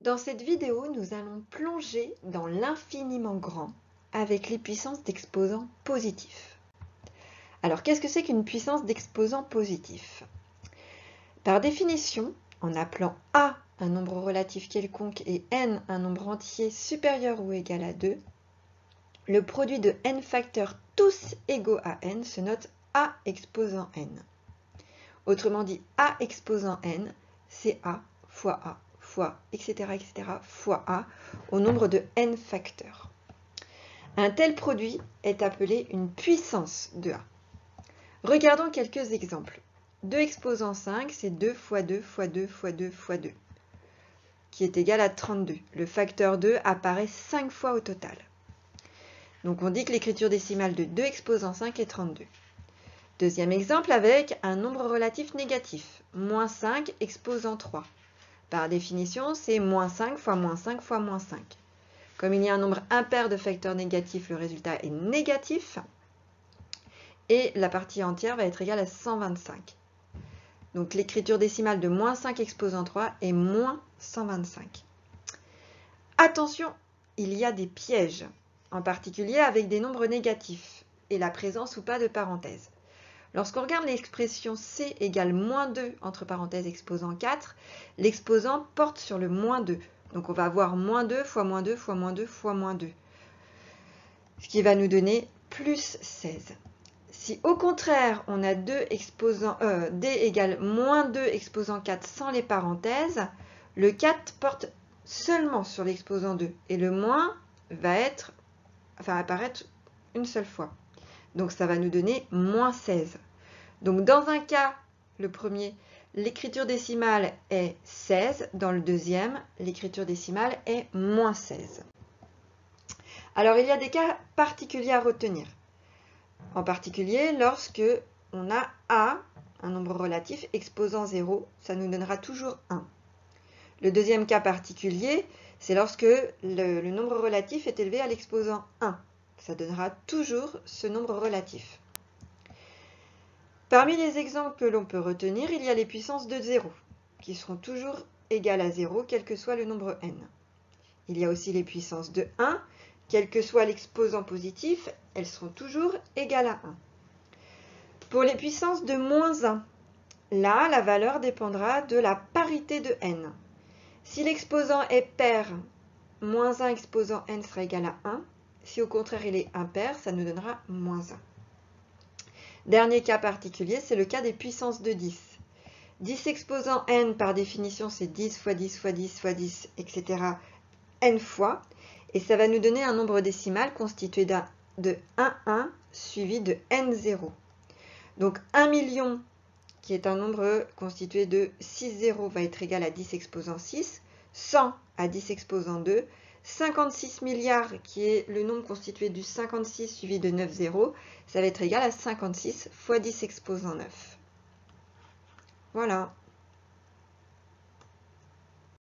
Dans cette vidéo, nous allons plonger dans l'infiniment grand avec les puissances d'exposants positifs. Alors, qu'est-ce que c'est qu'une puissance d'exposant positif? Par définition, en appelant A un nombre relatif quelconque et N un nombre entier supérieur ou égal à 2, le produit de n facteurs tous égaux à n se note A exposant n. Autrement dit, A exposant n, c'est A fois, etc., fois A au nombre de n facteurs. Un tel produit est appelé une puissance de A. Regardons quelques exemples. 2 exposant 5, c'est 2 fois 2 fois 2 fois 2 fois 2, qui est égal à 32. Le facteur 2 apparaît 5 fois au total. Donc on dit que l'écriture décimale de 2 exposant 5 est 32. Deuxième exemple avec un nombre relatif négatif, moins 5 exposant 3. Par définition, c'est moins 5 fois moins 5 fois moins 5. Comme il y a un nombre impair de facteurs négatifs, le résultat est négatif. Et la partie entière va être égale à 125. Donc l'écriture décimale de moins 5 exposant 3 est moins 125. Attention, il y a des pièges, en particulier avec des nombres négatifs et la présence ou pas de parenthèses. Lorsqu'on regarde l'expression C égale moins 2 entre parenthèses exposant 4, l'exposant porte sur le moins 2. Donc on va avoir moins 2 fois moins 2 fois moins 2 fois moins 2. Ce qui va nous donner plus 16. Si au contraire on a D égale moins 2 exposant 4 sans les parenthèses, le 4 porte seulement sur l'exposant 2 et le moins va apparaître une seule fois. Donc ça va nous donner moins 16. Donc dans un cas, le premier, l'écriture décimale est 16. Dans le deuxième, l'écriture décimale est moins 16. Alors il y a des cas particuliers à retenir. En particulier lorsque on a A, un nombre relatif exposant 0, ça nous donnera toujours 1. Le deuxième cas particulier, c'est lorsque le nombre relatif est élevé à l'exposant 1. Ça donnera toujours ce nombre relatif. Parmi les exemples que l'on peut retenir, il y a les puissances de 0, qui seront toujours égales à 0, quel que soit le nombre n. Il y a aussi les puissances de 1, quel que soit l'exposant positif, elles seront toujours égales à 1. Pour les puissances de moins 1, là, la valeur dépendra de la parité de n. Si l'exposant est pair, moins 1 exposant n sera égal à 1. Si au contraire il est impair, ça nous donnera moins 1. Dernier cas particulier, c'est le cas des puissances de 10. 10 exposant n, par définition, c'est 10 fois 10 fois 10 fois 10, etc. n fois. Et ça va nous donner un nombre décimal constitué de 1 suivi de n0. Donc 1 million, qui est un nombre constitué de 6 zéros, va être égal à 10 exposant 6, 100 à 10 exposant 2, 56 milliards, qui est le nombre constitué du 56 suivi de 9 zéros, ça va être égal à 56 fois 10 exposant 9. Voilà.